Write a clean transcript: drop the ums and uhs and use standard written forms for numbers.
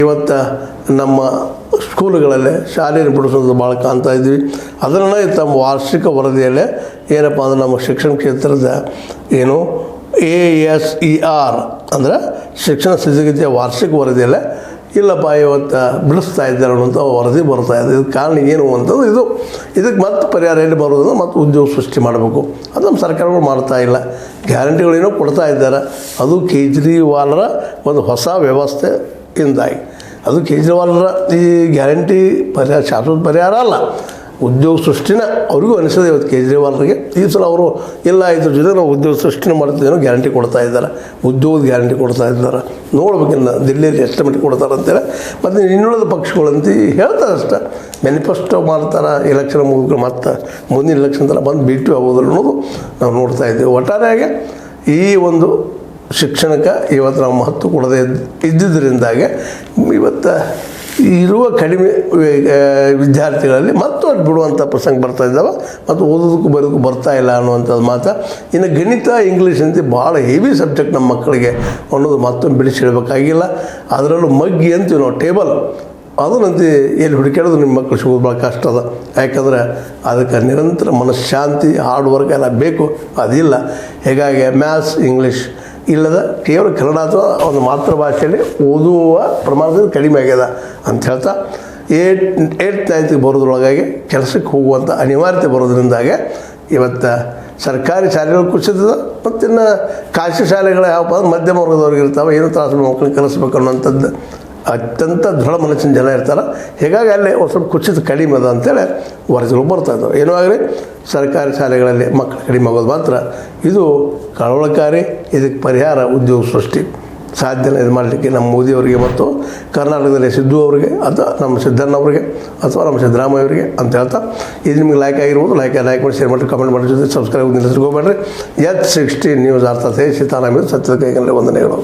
ಇವತ್ತು ನಮ್ಮ ಸ್ಕೂಲುಗಳಲ್ಲೇ ಶಾಲೆಯನ್ನು ಬಿಡಿಸೋದು ಭಾಳ ಕಾಣ್ತಾ ಇದ್ವಿ. ಅದನ್ನು ತಮ್ಮ ವಾರ್ಷಿಕ ವರದಿಯಲ್ಲೇ ಏನಪ್ಪ ಅಂದ್ರೆ ನಮ್ಮ ಶಿಕ್ಷಣ ಕ್ಷೇತ್ರದ ಏನು ASER ಅಂದರೆ ಶಿಕ್ಷಣ ಸ್ಥಿತಿಗತಿಯ ವಾರ್ಷಿಕ ವರದಿಯಲ್ಲೇ ಇಲ್ಲಪ್ಪ ಇವತ್ತು ಬಿಡಿಸ್ತಾ ಇದ್ದಾರೆ ಅನ್ನೋಂಥ ವರದಿ ಬರ್ತಾ ಇದೆ. ಇದಕ್ಕೆ ಕಾರಣ ಏನು ಅಂತಂದ್ರೆ ಇದಕ್ಕೆ ಮತ್ತೆ ಪರಿಹಾರ ಎಲ್ಲಿ ಬರೋದು ಮತ್ತು ಉದ್ಯೋಗ ಸೃಷ್ಟಿ ಮಾಡಬೇಕು. ಅದು ನಮ್ಮ ಸರ್ಕಾರಗಳು ಮಾಡ್ತಾ ಇಲ್ಲ. ಗ್ಯಾರಂಟಿಗಳೇನೋ ಕೊಡ್ತಾ ಇದ್ದಾರೆ. ಅದು ಕೇಜ್ರಿವಾಲರ ಒಂದು ಹೊಸ ವ್ಯವಸ್ಥೆಯಿಂದಾಗಿ. ಅದು ಕೇಜ್ರಿವಾಲರ ಈ ಗ್ಯಾರಂಟಿ ಪರಿಹಾರ ಶಾಶ್ವತ ಪರಿಹಾರ ಅಲ್ಲ, ಉದ್ಯೋಗ ಸೃಷ್ಟಿನ ಅವ್ರಿಗೂ ಅನಿಸೋದು. ಇವತ್ತು ಕೇಜ್ರಿವಾಲ್ರಿಗೆ ಈ ಸಲ ಅವರು ಇಲ್ಲ ಇದ್ರ ಜೊತೆ ನಾವು ಉದ್ಯೋಗ ಸೃಷ್ಟಿನ ಮಾಡ್ತಿದ್ದೇನೋ ಗ್ಯಾರಂಟಿ ಕೊಡ್ತಾ ಇದ್ದಾರೆ, ಉದ್ಯೋಗದ ಗ್ಯಾರಂಟಿ ಕೊಡ್ತಾ ಇದ್ದಾರೆ. ನೋಡ್ಬೇಕಿಲ್ಲ ದಿಲ್ಲಿಯಲ್ಲಿ ಎಷ್ಟು ಮಟ್ಟಿಗೆ ಕೊಡ್ತಾರೆ ಅಂತೇಳಿ. ಮತ್ತು ಇನ್ನುಳಿದ ಪಕ್ಷಗಳಂತ ಹೇಳ್ತಾರೆ ಅಷ್ಟೇ, ಮ್ಯಾನಿಫೆಸ್ಟೋ ಮಾಡ್ತಾರೆ. ಎಲೆಕ್ಷನ್ ಮುಗಿದ್ರೆ ಮತ್ತು ಮುಂದಿನ ಎಲೆಕ್ಷನ್ ಥರ ಬಂದು ಭೇಟಿ ಆಗೋದಿಲ್ಲ ಅನ್ನೋದು ನಾವು ನೋಡ್ತಾ ಇದ್ದೀವಿ. ಒಟ್ಟಾರೆಯಾಗಿ ಈ ಒಂದು ಶಿಕ್ಷಣಕ್ಕೆ ಇವತ್ತು ನಾವು ಮಹತ್ವ ಕೊಡದೇ ಇದ್ದಿದ್ದರಿಂದಾಗೆ ಇವತ್ತು ಇರುವ ಕಡಿಮೆ ವಿದ್ಯಾರ್ಥಿಗಳಲ್ಲಿ ಮತ್ತು ಅದು ಬಿಡುವಂಥ ಪ್ರಸಂಗ ಬರ್ತಾ ಇದ್ದಾವೆ. ಮತ್ತು ಓದೋದಕ್ಕೂ ಬರೋದಕ್ಕೂ ಬರ್ತಾ ಇಲ್ಲ ಅನ್ನುವಂಥದ್ದು ಮಾತು. ಇನ್ನು ಗಣಿತ ಇಂಗ್ಲೀಷ್ ಅಂತ ಭಾಳ ಹೆವಿ ಸಬ್ಜೆಕ್ಟ್ ನಮ್ಮ ಮಕ್ಕಳಿಗೆ ಅನ್ನೋದು ಮತ್ತೊಮ್ಮೆ ಬಿಡಿಸಿಡಬೇಕಾಗಿಲ್ಲ. ಅದರಲ್ಲೂ ಮಗ್ಗಿ ಅಂತೀವಿ ನಾವು, ಟೇಬಲ್, ಅದನ್ನಂತೆ ಎಲ್ಲಿ ಹುಡುಕಾಡೋದು ನಿಮ್ಮ ಮಕ್ಕಳು ಸಿಗೋದು ಭಾಳ ಕಷ್ಟ ಅದ. ಯಾಕಂದರೆ ಅದಕ್ಕೆ ನಿರಂತರ ಮನಃಶಾಂತಿ, ಹಾರ್ಡ್ ವರ್ಕ್ ಎಲ್ಲ ಬೇಕು, ಅದಿಲ್ಲ. ಹೀಗಾಗಿ ಮ್ಯಾಥ್ಸ್ ಇಂಗ್ಲೀಷ್ ಇಲ್ಲದ ಕೇವಲ ಕನ್ನಡ ಅಥವಾ ಒಂದು ಮಾತೃಭಾಷೆಯಲ್ಲಿ ಓದುವ ಪ್ರಮಾಣದಲ್ಲಿ ಕಡಿಮೆ ಆಗ್ಯದ ಅಂತ ಹೇಳ್ತಾ 8th 9th ಬರೋದ್ರೊಳಗಾಗಿ ಕೆಲಸಕ್ಕೆ ಹೋಗುವಂಥ ಅನಿವಾರ್ಯತೆ ಬರೋದ್ರಿಂದಾಗೆ ಇವತ್ತು ಸರ್ಕಾರಿ ಶಾಲೆಗಳು ಕುಸಿತದ. ಮತ್ತು ಇನ್ನು ಖಾಸಗಿ ಶಾಲೆಗಳು ಯಾವಪ್ಪ ಅಂದ್ರೆ ಮಧ್ಯಮ ವರ್ಗದವ್ರಿಗೆ ಇರ್ತಾವೆ, ಏನೋ ತ್ರಾಸು ಮಕ್ಕಳನ್ನ ಕಲಿಸ್ಬೇಕು ಅನ್ನೋಂಥದ್ದು ಅತ್ಯಂತ ದೃಢ ಮನಸ್ಸಿನ ಜನ ಇರ್ತಾರೆ. ಹೀಗಾಗಿ ಅಲ್ಲಿ ಒಂದು ಸ್ವಲ್ಪ ಕುಸಿತ ಕಡಿಮೆ ಅದ ಅಂತೇಳಿ ವರದಿಗಳು ಬರ್ತಾ ಇದ್ದಾವೆ. ಏನೋ ಆಗಲಿ ಸರ್ಕಾರಿ ಶಾಲೆಗಳಲ್ಲಿ ಮಕ್ಕಳು ಕಡಿಮೆ ಆಗೋದು ಮಾತ್ರ ಇದು ಕಳವಳಕಾರಿ. ಇದಕ್ಕೆ ಪರಿಹಾರ ಉದ್ಯೋಗ ಸೃಷ್ಟಿ ಸಾಧ್ಯನ ಇದು ಮಾಡಲಿಕ್ಕೆ ನಮ್ಮ ಮೋದಿಯವರಿಗೆ ಮತ್ತು ಕರ್ನಾಟಕದಲ್ಲಿ ಸಿದ್ದು ಅವರಿಗೆ ಅಥವಾ ನಮ್ಮ ಸಿದ್ದಣ್ಣವರಿಗೆ ಅಥವಾ ನಮ್ಮ ಸಿದ್ದರಾಮಯ್ಯ ಅವರಿಗೆ ಅಂತ ಹೇಳ್ತಾ, ಇದು ನಿಮಗೆ ಲೈಕ್ ಆಗಿರ್ಬೋದು. ಲೈಕ್ ಮಾಡಿ, ಶೇರ್ ಮಾಡಿ, ಕಮೆಂಟ್ ಮಾಡಿ, ಜೊತೆ ಸಬ್ಸ್ಕ್ರೈಬ್ ನಿಲ್ಲಿಸ್ಕೋಬೇಡ್ರಿ. H16 ನ್ಯೂಸ್ ಅರ್ಥಾತ್ ಸೀತಾರಾಮ ಸತ್ಯದ ಕೈಗಲ್ಲೇ ವಂದನೆಗಳು.